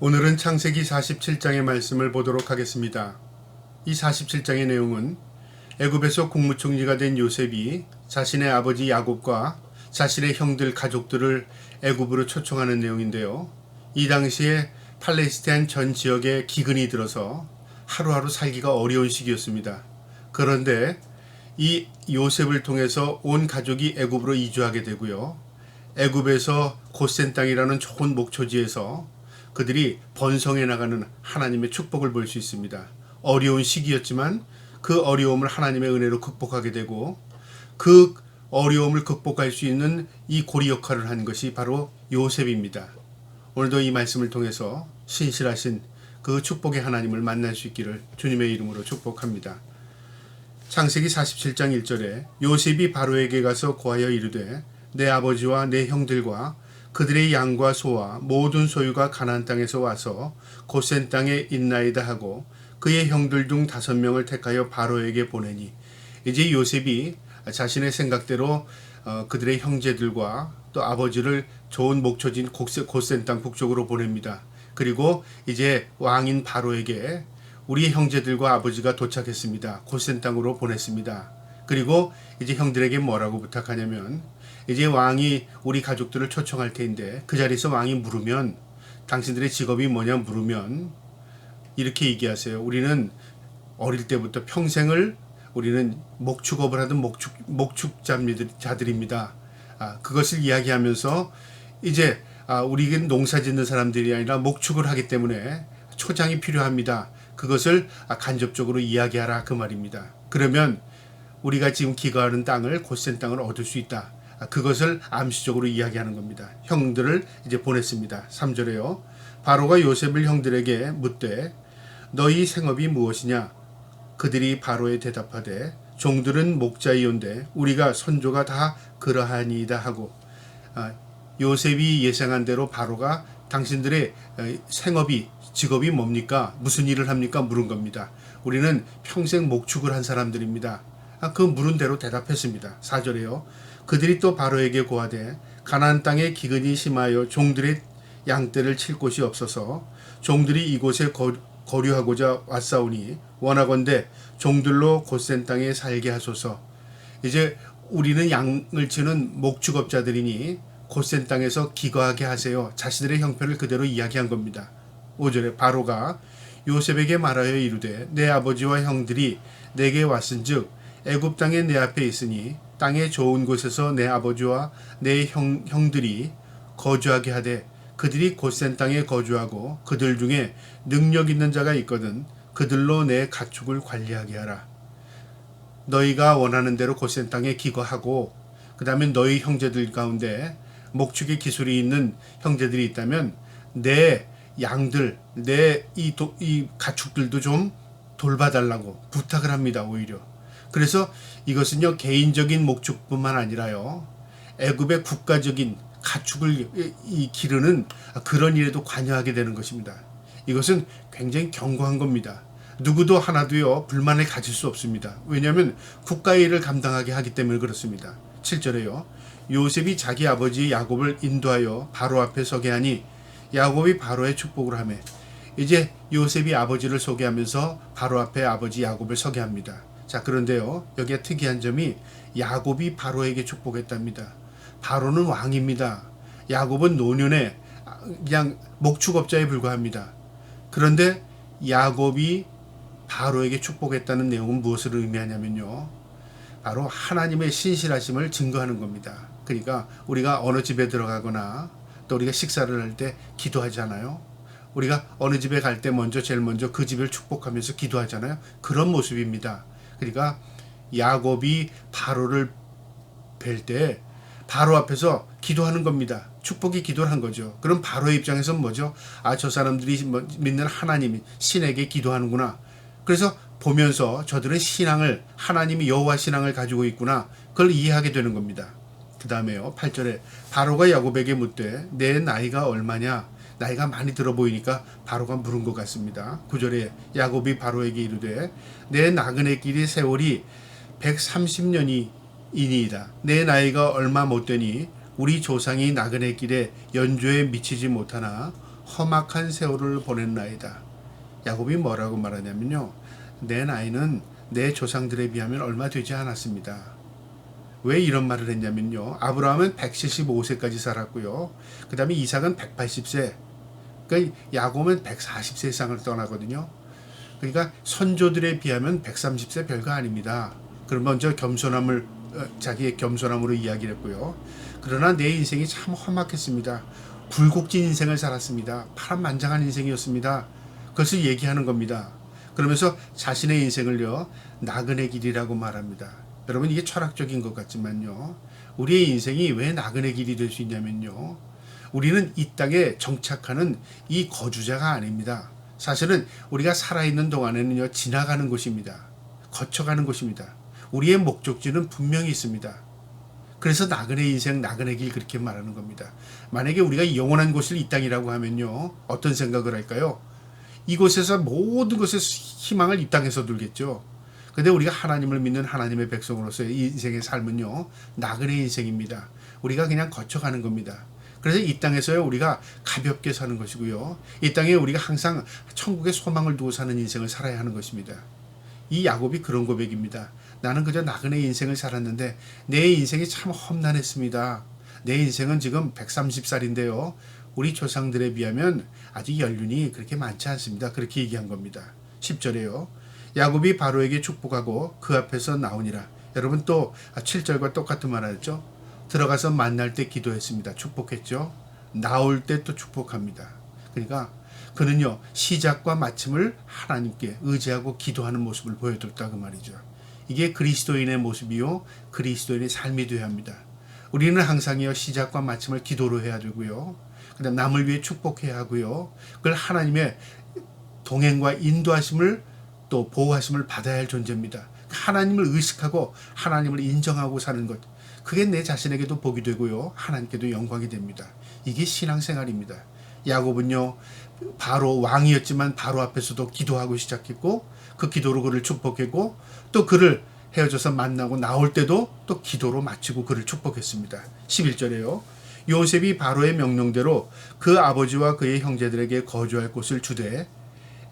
오늘은 창세기 47장의 말씀을 보도록 하겠습니다. 이 47장의 내용은 애굽에서 국무총리가 된 요셉이 자신의 아버지 야곱과 자신의 형들 가족들을 애굽으로 초청하는 내용인데요. 이 당시에 팔레스타인 전 지역에 기근이 들어서 하루하루 살기가 어려운 시기였습니다. 그런데 이 요셉을 통해서 온 가족이 애굽으로 이주하게 되고요. 애굽에서 고센 땅이라는 좋은 목초지에서 그들이 번성해 나가는 하나님의 축복을 볼 수 있습니다. 어려운 시기였지만 그 어려움을 하나님의 은혜로 극복하게 되고 그 어려움을 극복할 수 있는 이 고리 역할을 한 것이 바로 요셉입니다. 오늘도 이 말씀을 통해서 신실하신 그 축복의 하나님을 만날 수 있기를 주님의 이름으로 축복합니다. 창세기 47장 1절에 요셉이 바로에게 가서 고하여 이르되 내 아버지와 내 형들과 그들의 양과 소와 모든 소유가 가나안 땅에서 와서 고센 땅에 있나이다 하고 그의 형들 중 5명을 택하여 바로에게 보내니, 이제 요셉이 자신의 생각대로 그들의 형제들과 또 아버지를 좋은 목초지인 고센 땅 북쪽으로 보냅니다. 그리고 이제 왕인 바로에게 우리 형제들과 아버지가 도착했습니다. 고센 땅으로 보냈습니다. 그리고 이제 형들에게 뭐라고 부탁하냐면, 이제 왕이 우리 가족들을 초청할 텐데 그 자리에서 왕이 물으면 당신들의 직업이 뭐냐 물으면 이렇게 얘기하세요. 우리는 어릴 때부터 평생을 우리는 목축업을 하던 목축자들입니다. 그것을 이야기하면서 이제 우리는 농사 짓는 사람들이 아니라 목축을 하기 때문에 초장이 필요합니다. 그것을 간접적으로 이야기하라 그 말입니다. 그러면 우리가 지금 기거하는 땅을 고센 땅을 얻을 수 있다. 그것을 암시적으로 이야기하는 겁니다. 형들을 이제 보냈습니다. 3절에요. 바로가 요셉을 형들에게 묻되 너희 생업이 무엇이냐? 그들이 바로에 대답하되 종들은 목자이온데 우리가 선조가 다 그러하니이다 하고, 요셉이 예상한 대로 바로가 당신들의 생업이 직업이 뭡니까? 무슨 일을 합니까? 물은 겁니다. 우리는 평생 목축을 한 사람들입니다. 그 물은 대로 대답했습니다. 4절에요. 그들이 또 바로에게 고하되 가나안 땅에 기근이 심하여 종들의 양떼를 칠 곳이 없어서 종들이 이곳에 거류하고자 왔사오니 원하건대 종들로 고센 땅에 살게 하소서. 이제 우리는 양을 치는 목축업자들이니 고센 땅에서 기거하게 하세요. 자신들의 형편을 그대로 이야기한 겁니다. 5절에 바로가 요셉에게 말하여 이르되 내 아버지와 형들이 내게 왔은즉 애굽 땅에 내 앞에 있으니 땅의 좋은 곳에서 내 아버지와 내 형들이 거주하게 하되 그들이 고센 땅에 거주하고 그들 중에 능력 있는 자가 있거든 그들로 내 가축을 관리하게 하라. 너희가 원하는 대로 고센 땅에 기거하고 그 다음에 너희 형제들 가운데 목축의 기술이 있는 형제들이 있다면 내 양들, 내 이 가축들도 좀 돌봐달라고 부탁을 합니다. 오히려. 그래서 이것은요 개인적인 목축뿐만 아니라요 애굽의 국가적인 가축을 기르는 그런 일에도 관여하게 되는 것입니다. 이것은 굉장히 견고한 겁니다. 누구도 하나도요 불만을 가질 수 없습니다. 왜냐하면 국가의 일을 감당하게 하기 때문에 그렇습니다. 7절에요. 요셉이 자기 아버지 야곱을 인도하여 바로 앞에 서게 하니 야곱이 바로의 축복을 하며, 이제 요셉이 아버지를 소개하면서 바로 앞에 아버지 야곱을 서게 합니다. 자, 그런데요 여기에 특이한 점이 야곱이 바로에게 축복했답니다. 바로는 왕입니다. 야곱은 노년에 그냥 목축업자에 불과합니다. 그런데 야곱이 바로에게 축복했다는 내용은 무엇을 의미하냐면요 바로 하나님의 신실하심을 증거하는 겁니다. 그러니까 우리가 어느 집에 들어가거나 또 우리가 식사를 할 때 기도하잖아요. 우리가 어느 집에 갈 때 제일 먼저 그 집을 축복하면서 기도하잖아요. 그런 모습입니다. 그러니까 야곱이 바로를 뵐 때 바로 앞에서 기도하는 겁니다. 축복이 기도를 한 거죠. 그럼 바로의 입장에서는 뭐죠? 저 사람들이 믿는 하나님, 신에게 기도하는구나. 그래서 보면서 저들은 신앙을, 하나님이 여호와 신앙을 가지고 있구나. 그걸 이해하게 되는 겁니다. 그 다음에요 8절에 바로가 야곱에게 묻되 내 나이가 얼마냐? 나이가 많이 들어 보이니까 바로가 물은 것 같습니다. 9절에 야곱이 바로에게 이르되 내 나그네 길이 세월이 130년이니이다. 내 나이가 얼마 못 되니 우리 조상이 나그네 길에 연조에 미치지 못하나 험악한 세월을 보냈나이다. 야곱이 뭐라고 말하냐면요. 내 나이는 내 조상들에 비하면 얼마 되지 않았습니다. 왜 이런 말을 했냐면요. 아브라함은 175세까지 살았고요. 그 다음에 이삭은 180세. 그러니까 야곱은 140세 이상을 떠나거든요. 그러니까 선조들에 비하면 130세 별거 아닙니다. 그럼 먼저 자기의 겸손함으로 이야기를 했고요. 그러나 내 인생이 참 험악했습니다. 굴곡진 인생을 살았습니다. 파란만장한 인생이었습니다. 그것을 얘기하는 겁니다. 그러면서 자신의 인생을요, 나그네 길이라고 말합니다. 여러분, 이게 철학적인 것 같지만요, 우리의 인생이 왜 나그네 길이 될 수 있냐면요, 우리는 이 땅에 정착하는 이 거주자가 아닙니다. 사실은 우리가 살아있는 동안에는요, 지나가는 곳입니다. 거쳐가는 곳입니다. 우리의 목적지는 분명히 있습니다. 그래서 나그네 인생, 나그네 길 그렇게 말하는 겁니다. 만약에 우리가 영원한 곳을 이 땅이라고 하면요, 어떤 생각을 할까요? 이곳에서 모든 것의 희망을 이 땅에서 둘겠죠. 근데 우리가 하나님을 믿는 하나님의 백성으로서의 인생의 삶은요, 나그네 인생입니다. 우리가 그냥 거쳐가는 겁니다. 그래서 이 땅에서요, 우리가 가볍게 사는 것이고요. 이 땅에 우리가 항상 천국의 소망을 두고 사는 인생을 살아야 하는 것입니다. 이 야곱이 그런 고백입니다. 나는 그저 나그네 인생을 살았는데 내 인생이 참 험난했습니다. 내 인생은 지금 130살인데요. 우리 조상들에 비하면 아직 연륜이 그렇게 많지 않습니다. 그렇게 얘기한 겁니다. 10절에요. 야곱이 바로에게 축복하고 그 앞에서 나오니라. 여러분 또 7절과 똑같은 말 하죠. 들어가서 만날 때 기도했습니다. 축복했죠. 나올 때 또 축복합니다. 그러니까 그는요, 시작과 마침을 하나님께 의지하고 기도하는 모습을 보여줬다 그 말이죠. 이게 그리스도인의 모습이요, 그리스도인의 삶이 되어야 합니다. 우리는 항상요, 시작과 마침을 기도로 해야 되고요. 그다음 남을 위해 축복해야 하고요. 그걸 하나님의 동행과 인도하심을 또 보호하심을 받아야 할 존재입니다. 하나님을 의식하고 하나님을 인정하고 사는 것, 그게 내 자신에게도 복이 되고요, 하나님께도 영광이 됩니다. 이게 신앙생활입니다. 야곱은요, 바로 왕이었지만 바로 앞에서도 기도하고 시작했고, 그 기도로 그를 축복했고, 또 그를 헤어져서 만나고 나올 때도 또 기도로 마치고 그를 축복했습니다. 11절에요. 요셉이 바로의 명령대로 그 아버지와 그의 형제들에게 거주할 곳을 주되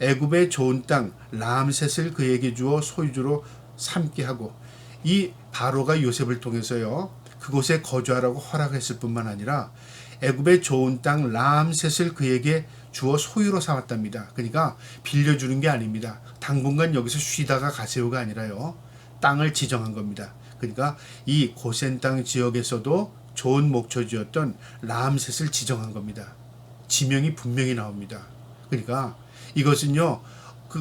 애굽의 좋은 땅 람셋을 그에게 주어 소유주로 삼게 하고, 이 바로가 요셉을 통해서요, 그곳에 거주하라고 허락했을 뿐만 아니라 애굽의 좋은 땅 람셋을 그에게 주어 소유로 삼았답니다. 그러니까 빌려주는 게 아닙니다. 당분간 여기서 쉬다가 가세요가 아니라요, 땅을 지정한 겁니다. 그러니까 이 고센 땅 지역에서도 좋은 목초지였던 람셋을 지정한 겁니다. 지명이 분명히 나옵니다. 그러니까 이것은요,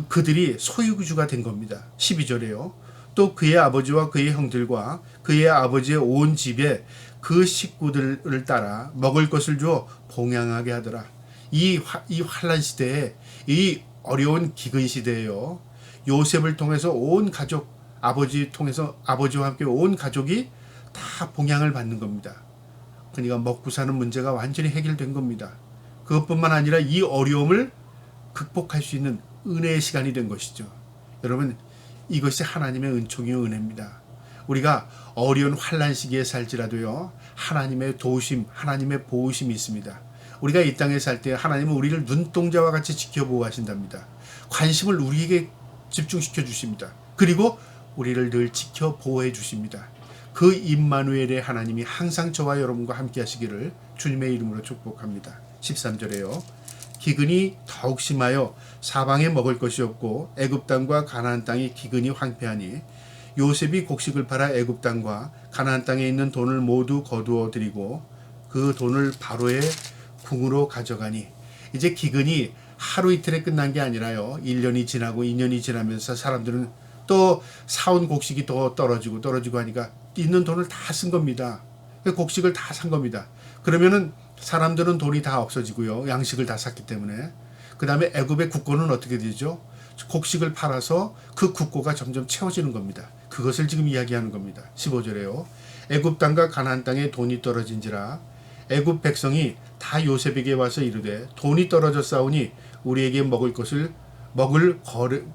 그들이 소유주가 된 겁니다. 12절에요. 또 그의 아버지와 그의 형들과 그의 아버지의 온 집에 그 식구들을 따라 먹을 것을 주어 봉양하게 하더라. 이 환란 시대에, 이 어려운 기근 시대에요, 요셉을 통해서 온 가족, 아버지와 함께 온 가족이 다 봉양을 받는 겁니다. 그러니까 먹고 사는 문제가 완전히 해결된 겁니다. 그것뿐만 아니라 이 어려움을 극복할 수 있는 은혜의 시간이 된 것이죠. 여러분, 이것이 하나님의 은총이요 은혜입니다. 우리가 어려운 환란 시기에 살지라도요, 하나님의 도우심, 하나님의 보호심이 있습니다. 우리가 이 땅에 살 때 하나님은 우리를 눈동자와 같이 지켜보고 하신답니다. 관심을 우리에게 집중시켜 주십니다. 그리고 우리를 늘 지켜 보호해 주십니다. 그 임마누엘의 하나님이 항상 저와 여러분과 함께 하시기를 주님의 이름으로 축복합니다. 13절에요. 기근이 더욱 심하여 사방에 먹을 것이 없고 애굽 땅과 가나안 땅이 기근이 황폐하니 요셉이 곡식을 팔아 애굽 땅과 가나안 땅에 있는 돈을 모두 거두어 들이고 그 돈을 바로의 궁으로 가져가니, 이제 기근이 하루 이틀에 끝난 게 아니라요, 1년이 지나고 2년이 지나면서 사람들은 또 사온 곡식이 더 떨어지고 하니까 있는 돈을 다 쓴 겁니다. 곡식을 다 산 겁니다. 그러면은 사람들은 돈이 다 없어지고요, 양식을 다 샀기 때문에. 그 다음에 애굽의 국고는 어떻게 되죠? 곡식을 팔아서 그 국고가 점점 채워지는 겁니다. 그것을 지금 이야기하는 겁니다. 15절에요. 애굽 땅과 가나안 땅에 돈이 떨어진지라 애굽 백성이 다 요셉에게 와서 이르되 돈이 떨어졌사오니 우리에게 먹을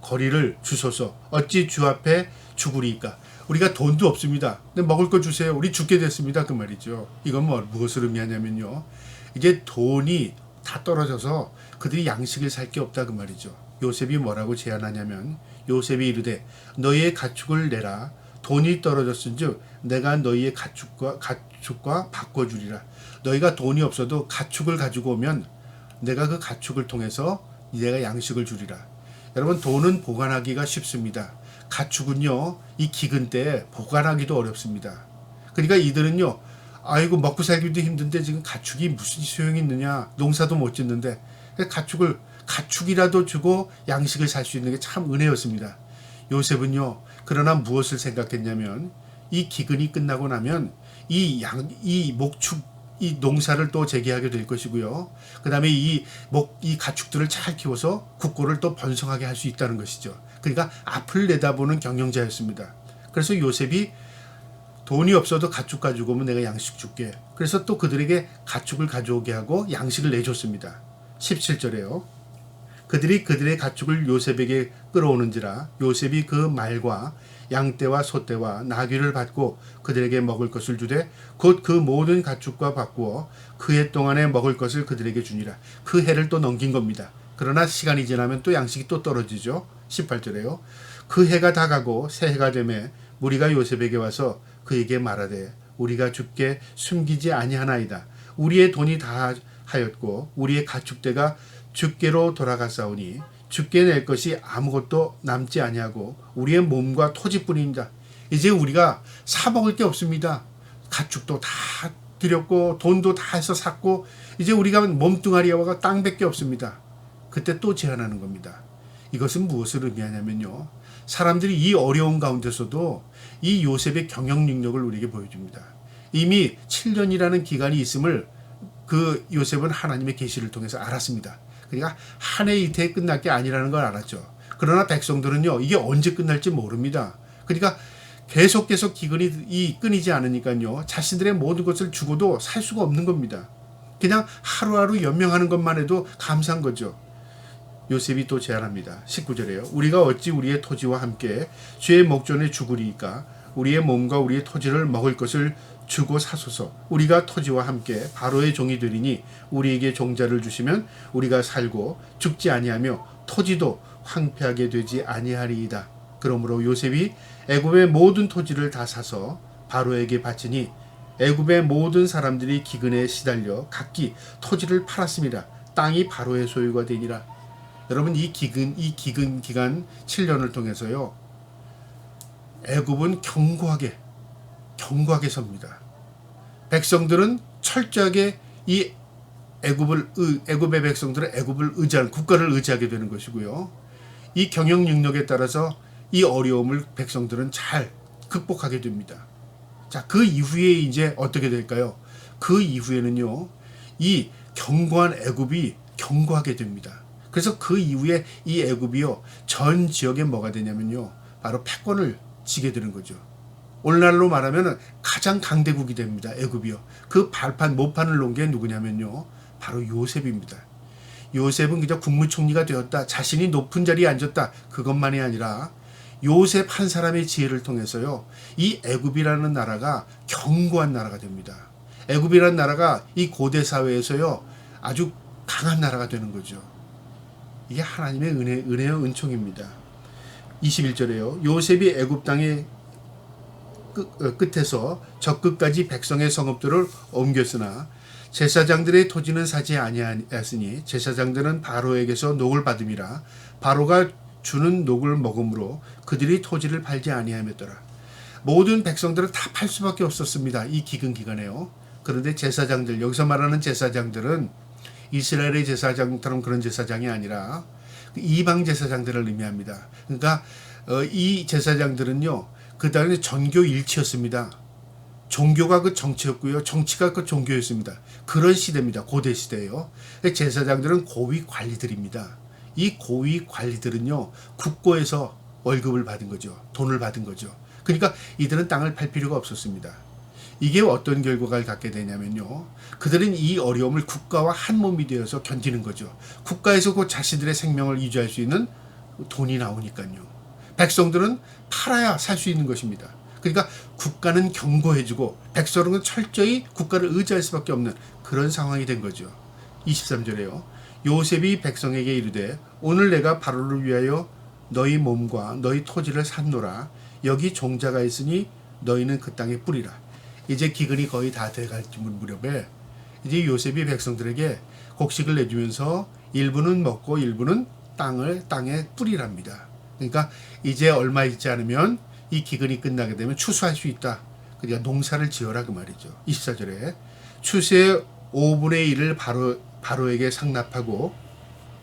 거리를 주소서. 어찌 주 앞에 죽으리이까. 우리가 돈도 없습니다. 근데 먹을 거 주세요. 우리 죽게 됐습니다. 그 말이죠. 이건 무엇을 의미하냐면요, 이제 돈이 다 떨어져서 그들이 양식을 살 게 없다 그 말이죠. 요셉이 뭐라고 제안하냐면 요셉이 이르되 너희의 가축을 내라. 돈이 떨어졌은즉 내가 너희의 가축과 바꿔주리라. 너희가 돈이 없어도 가축을 가지고 오면 내가 그 가축을 통해서 내가 양식을 주리라. 여러분, 돈은 보관하기가 쉽습니다. 가축은요, 이 기근 때에 보관하기도 어렵습니다. 그러니까 이들은요, 아이고 먹고 살기도 힘든데 지금 가축이 무슨 소용이 있느냐, 농사도 못 짓는데 가축이라도 주고 양식을 살 수 있는 게 참 은혜였습니다. 요셉은요, 그러나 무엇을 생각했냐면 이 기근이 끝나고 나면 이 목축 이 농사를 또 재개하게 될 것이고요. 그 다음에 이 가축들을 잘 키워서 국고를 또 번성하게 할 수 있다는 것이죠. 그러니까 앞을 내다보는 경영자였습니다. 그래서 요셉이 돈이 없어도 가축 가지고 오면 내가 양식 줄게. 그래서 또 그들에게 가축을 가져오게 하고 양식을 내줬습니다. 17절에요. 그들이 그들의 가축을 요셉에게 끌어오는지라 요셉이 그 말과 양떼와 소떼와 나귀를 받고 그들에게 먹을 것을 주되 곧 그 모든 가축과 바꾸어 그 해 동안에 먹을 것을 그들에게 주니라. 그 해를 또 넘긴 겁니다. 그러나 시간이 지나면 또 양식이 또 떨어지죠. 18절에요. 그 해가 다 가고 새 해가 되매 무리가 요셉에게 와서 그에게 말하되 우리가 주께 숨기지 아니하나이다. 우리의 돈이 다 하였고 우리의 가축대가 주께로 돌아갔사오니 주께 낼 것이 아무것도 남지 아니하고 우리의 몸과 토지뿐입니다. 이제 우리가 사 먹을 게 없습니다. 가축도 다 드렸고 돈도 다 해서 샀고 이제 우리가 몸뚱아리와 땅밖에 없습니다. 그때 또 제안하는 겁니다. 이것은 무엇을 의미하냐면요. 사람들이 이 어려운 가운데서도 이 요셉의 경영 능력을 우리에게 보여줍니다. 이미 7년이라는 기간이 있음을 그 요셉은 하나님의 계시를 통해서 알았습니다. 그러니까 한 해 이태에 끝날 게 아니라는 걸 알았죠. 그러나 백성들은요, 이게 언제 끝날지 모릅니다. 그러니까 계속 기근이 끊이지 않으니까요, 자신들의 모든 것을 주고도 살 수가 없는 겁니다. 그냥 하루하루 연명하는 것만 해도 감사한 거죠. 요셉이 또 제안합니다. 19절에요. 우리가 어찌 우리의 토지와 함께 주의 목전에 죽으리이까 우리의 몸과 우리의 토지를 먹을 것을 주고 사소서. 우리가 토지와 함께 바로의 종이 되리니 우리에게 종자를 주시면 우리가 살고 죽지 아니하며 토지도 황폐하게 되지 아니하리이다. 그러므로 요셉이 애굽의 모든 토지를 다 사서 바로에게 바치니 애굽의 모든 사람들이 기근에 시달려 각기 토지를 팔았습니다. 땅이 바로의 소유가 되니라. 여러분, 이 기근 기간 7년을 통해서요, 애굽은 견고하게 섭니다. 백성들은 철저하게 이 애굽의 백성들은 애굽을 의지하는 국가를 의지하게 되는 것이고요. 이 경영 능력에 따라서 이 어려움을 백성들은 잘 극복하게 됩니다. 자, 그 이후에 이제 어떻게 될까요? 그 이후에는요, 이 견고한 애굽이 견고하게 됩니다. 그래서 그 이후에 이 애굽이요, 전 지역에 뭐가 되냐면요, 바로 패권을 지게 되는 거죠. 오늘날로 말하면 가장 강대국이 됩니다. 애굽이요. 그 모판을 놓은 게 누구냐면요, 바로 요셉입니다. 요셉은 그저 국무총리가 되었다, 자신이 높은 자리에 앉았다, 그것만이 아니라 요셉 한 사람의 지혜를 통해서요, 이 애굽이라는 나라가 견고한 나라가 됩니다. 애굽이라는 나라가 이 고대 사회에서요, 아주 강한 나라가 되는 거죠. 이게 하나님의 은혜와 은총입니다. 21절에요. 요셉이 애굽 땅의 끝에서 저 끝까지 백성의 성읍들을 옮겼으나 제사장들의 토지는 사지 아니하였으니 제사장들은 바로에게서 녹을 받음이라. 바로가 주는 녹을 먹음으로 그들이 토지를 팔지 아니하였더라. 모든 백성들은 다 팔 수밖에 없었습니다. 이 기근 기간에요. 그런데 제사장들, 여기서 말하는 제사장들은 이스라엘의 제사장처럼 그런 제사장이 아니라 이방 제사장들을 의미합니다. 그러니까 이 제사장들은요, 그 다음에 전교 일치였습니다. 종교가 그 정치였고요, 정치가 그 종교였습니다. 그런 시대입니다. 고대 시대예요. 제사장들은 고위 관리들입니다. 이 고위 관리들은요, 국고에서 월급을 받은 거죠. 돈을 받은 거죠. 그러니까 이들은 땅을 팔 필요가 없었습니다. 이게 어떤 결과를 갖게 되냐면요, 그들은 이 어려움을 국가와 한 몸이 되어서 견디는 거죠. 국가에서 그 자신들의 생명을 유지할 수 있는 돈이 나오니까요. 백성들은 팔아야 살 수 있는 것입니다. 그러니까 국가는 견고해지고 백성은 철저히 국가를 의지할 수밖에 없는 그런 상황이 된 거죠. 23절에요. 요셉이 백성에게 이르되 오늘 내가 바로를 위하여 너희 몸과 너희 토지를 샀노라. 여기 종자가 있으니 너희는 그 땅에 뿌리라. 이제 기근이 거의 다 돼갈 무렵에 이제 요셉이 백성들에게 곡식을 내주면서 일부는 먹고 일부는 땅에 뿌리랍니다. 그러니까 이제 얼마 있지 않으면 이 기근이 끝나게 되면 추수할 수 있다. 그러니까 농사를 지어라 그 말이죠. 24절에 추수의 5분의 1을 바로에게 상납하고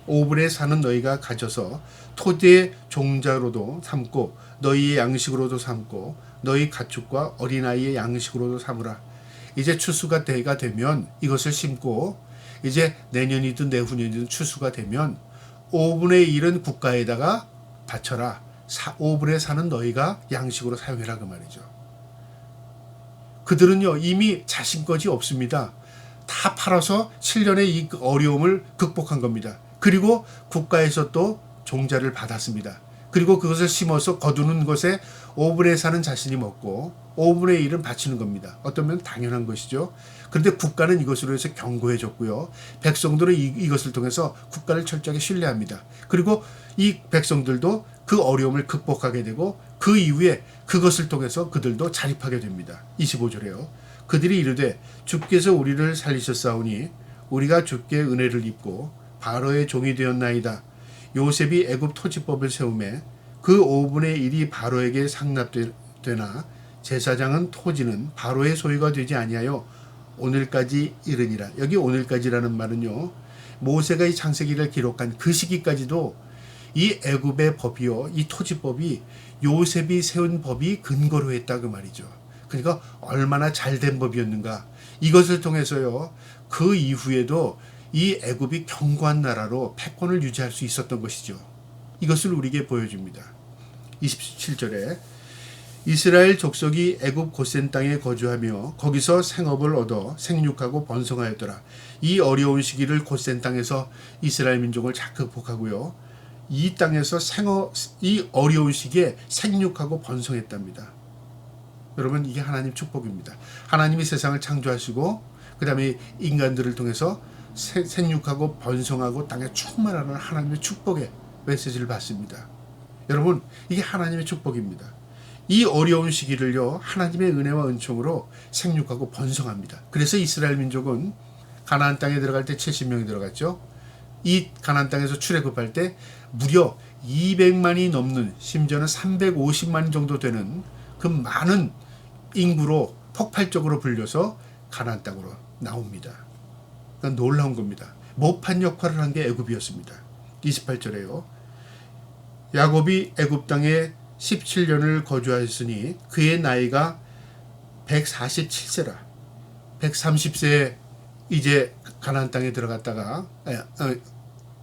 5분의 4는 너희가 가져서 토지의 종자로도 삼고 너희의 양식으로도 삼고 너희 가축과 어린아이의 양식으로도 삼으라. 이제 추수가 때가 되면 이것을 심고 이제 내년이든 내후년이든 추수가 되면 5분의 1은 국가에다가 바쳐라. 5분의 4는 너희가 양식으로 사용해라 그 말이죠. 그들은요 이미 자신 것이 없습니다. 다 팔아서 7년의 이 어려움을 극복한 겁니다. 그리고 국가에서 또 종자를 받았습니다. 그리고 그것을 심어서 거두는 것에 5분의 4는 자신이 먹고 5분의 1은 바치는 겁니다. 어떤 면은 당연한 것이죠. 그런데 국가는 이것으로 해서 경고해 줬고요. 백성들은 이것을 통해서 국가를 철저하게 신뢰합니다. 그리고 이 백성들도 그 어려움을 극복하게 되고 그 이후에 그것을 통해서 그들도 자립하게 됩니다. 25절에요. 그들이 이르되 주께서 우리를 살리셨사오니 우리가 주께 은혜를 입고 바로의 종이 되었나이다. 요셉이 애굽 토지법을 세우매 그 5분의 1이 바로에게 상납되나 제사장은 토지는 바로의 소유가 되지 아니하여 오늘까지 이르니라. 여기 오늘까지라는 말은요. 모세가 이 창세기를 기록한 그 시기까지도 이 애굽의 법이요. 이 토지법이 요셉이 세운 법이 근거로 했다 그 말이죠. 그러니까 얼마나 잘된 법이었는가. 이것을 통해서요. 그 이후에도 이 애굽이 견고한 나라로 패권을 유지할 수 있었던 것이죠. 이것을 우리에게 보여줍니다. 27절에 이스라엘 족속이 애굽 고센 땅에 거주하며 거기서 생업을 얻어 생육하고 번성하였더라. 이 어려운 시기를 고센 땅에서 이스라엘 민족을 잘 극복하고요. 이 땅에서 이 어려운 시기에 생육하고 번성했답니다. 여러분 이게 하나님 축복입니다. 하나님이 세상을 창조하시고 그 다음에 인간들을 통해서 생육하고 번성하고 땅에 충만하는 하나님의 축복의 메시지를 받습니다. 여러분 이게 하나님의 축복입니다. 이 어려운 시기를요 하나님의 은혜와 은총으로 생육하고 번성합니다. 그래서 이스라엘 민족은 가나안 땅에 들어갈 때 70명이 들어갔죠. 이 가나안 땅에서 출애굽할 때 무려 200만이 넘는 심지어는 350만 정도 되는 그 많은 인구로 폭발적으로 불려서 가나안 땅으로 나옵니다. 그러니까 놀라운 겁니다. 모판 역할을 한 게 애굽이었습니다. 28절에요. 야곱이 애굽 땅에 17년을 거주하였으니 그의 나이가 147세라. 130세에 이제 가나안 땅에 들어갔다가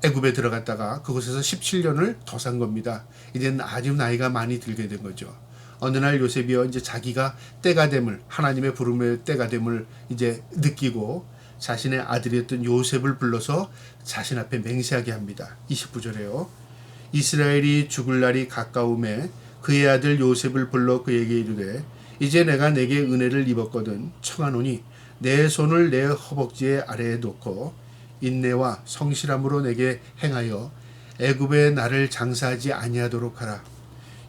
애굽에 들어갔다가 그곳에서 17년을 더 산 겁니다. 이제 아주 나이가 많이 들게 된 거죠. 어느 날 요셉이요 이제 자기가 때가 됨을 하나님의 부름의 때가 됨을 이제 느끼고 자신의 아들이었던 요셉을 불러서 자신 앞에 맹세하게 합니다. 29절에요. 이스라엘이 죽을 날이 가까움에 그의 아들 요셉을 불러 그에게 이르되 이제 내가 내게 은혜를 입었거든 청하노니 내 손을 내 허벅지 아래에 놓고 인내와 성실함으로 내게 행하여 애굽에 나를 장사하지 아니하도록 하라.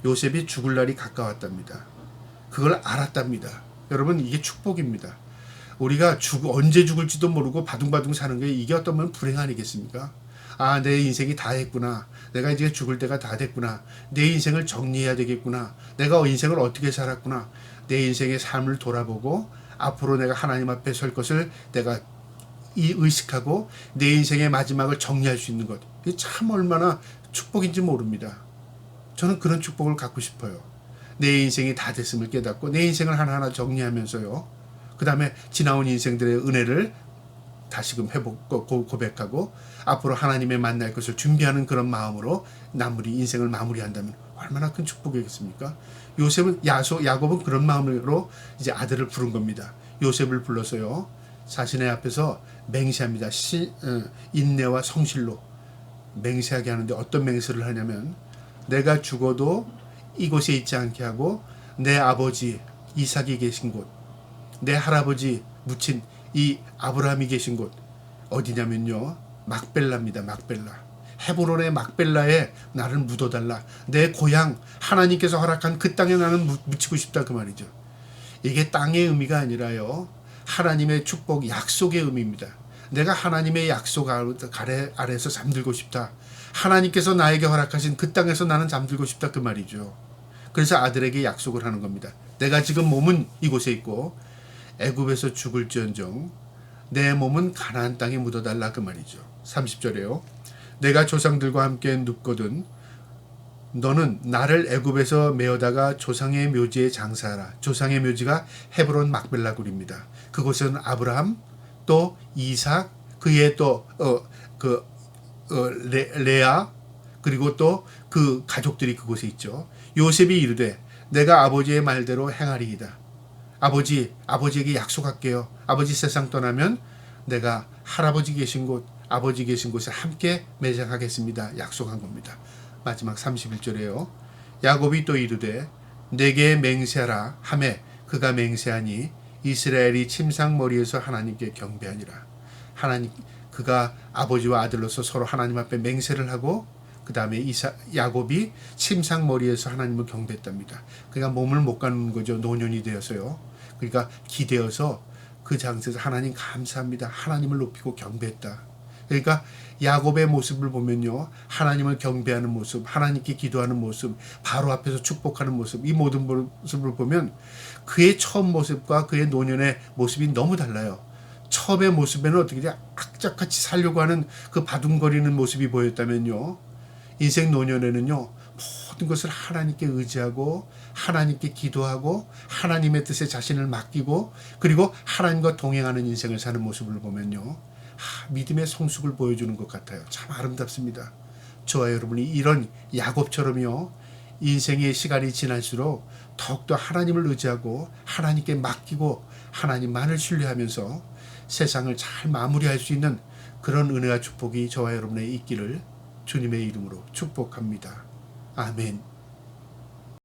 요셉이 죽을 날이 가까웠답니다. 그걸 알았답니다. 여러분 이게 축복입니다. 우리가 언제 죽을지도 모르고 바둥바둥 사는 게 이게 어떤 면 불행 아니겠습니까? 아, 내 인생이 다 했구나. 내가 이제 죽을 때가 다 됐구나. 내 인생을 정리해야 되겠구나. 내가 인생을 어떻게 살았구나. 내 인생의 삶을 돌아보고 앞으로 내가 하나님 앞에 설 것을 내가 의식하고 내 인생의 마지막을 정리할 수 있는 것. 이게 참 얼마나 축복인지 모릅니다. 저는 그런 축복을 갖고 싶어요. 내 인생이 다 됐음을 깨닫고 내 인생을 하나하나 정리하면서요. 그 다음에 지나온 인생들의 은혜를 다시금 고백하고 앞으로 하나님의 만날 것을 준비하는 그런 마음으로 인생을 마무리한다면 얼마나 큰 축복이겠습니까? 야곱은 그런 마음으로 이제 아들을 부른 겁니다. 요셉을 불러서요. 자신의 앞에서 맹세합니다. 인내와 성실로 맹세하게 하는데 어떤 맹세를 하냐면 내가 죽어도 이곳에 있지 않게 하고 내 아버지 이삭이 계신 곳 내 할아버지 묻힌 이 아브라함이 계신 곳 어디냐면요, 막벨라입니다. 막벨라. 헤브론의 막벨라에 나를 묻어달라. 내 고향 하나님께서 허락한 그 땅에 나는 묻히고 싶다 그 말이죠. 이게 땅의 의미가 아니라요, 하나님의 축복, 약속의 의미입니다. 내가 하나님의 약속 아래에서 잠들고 싶다. 하나님께서 나에게 허락하신 그 땅에서 나는 잠들고 싶다 그 말이죠. 그래서 아들에게 약속을 하는 겁니다. 내가 지금 몸은 이곳에 있고 애굽에서 죽을지언정 내 몸은 가나안 땅에 묻어달라 그 말이죠. 30절에요. 내가 조상들과 함께 눕거든 너는 나를 애굽에서 메어다가 조상의 묘지에 장사하라. 조상의 묘지가 헤브론 막벨라굴입니다. 그곳은 아브라함 또 이삭 그의 또 레아 그리고 또 그 가족들이 그곳에 있죠. 요셉이 이르되 내가 아버지의 말대로 행하리이다. 아버지에게 약속할게요. 아버지 세상 떠나면 내가 할아버지 계신 곳 아버지 계신 곳에 함께 매장하겠습니다. 약속한 겁니다. 마지막 31절에요. 야곱이 또 이르되 내게 맹세하라 하매 그가 맹세하니 이스라엘이 침상머리에서 하나님께 경배하니라. 하나님 그가 아버지와 아들로서 서로 하나님 앞에 맹세를 하고 그 다음에 야곱이 침상머리에서 하나님을 경배했답니다. 그러니까 몸을 못 가는 거죠. 노년이 되어서요. 그러니까 기대어서 그 장소에서 하나님 감사합니다. 하나님을 높이고 경배했다. 그러니까 야곱의 모습을 보면요, 하나님을 경배하는 모습, 하나님께 기도하는 모습, 바로 앞에서 축복하는 모습, 이 모든 모습을 보면 그의 처음 모습과 그의 노년의 모습이 너무 달라요. 처음의 모습에는 어떻게 악착같이 살려고 하는 그 바둥거리는 모습이 보였다면요, 인생 노년에는요 모든 것을 하나님께 의지하고 하나님께 기도하고 하나님의 뜻에 자신을 맡기고 그리고 하나님과 동행하는 인생을 사는 모습을 보면요, 믿음의 성숙을 보여주는 것 같아요. 참 아름답습니다. 저와 여러분이 이런 야곱처럼요, 인생의 시간이 지날수록 더욱더 하나님을 의지하고 하나님께 맡기고 하나님만을 신뢰하면서 세상을 잘 마무리할 수 있는 그런 은혜와 축복이 저와 여러분의 있기를 주님의 이름으로 축복합니다. 아멘.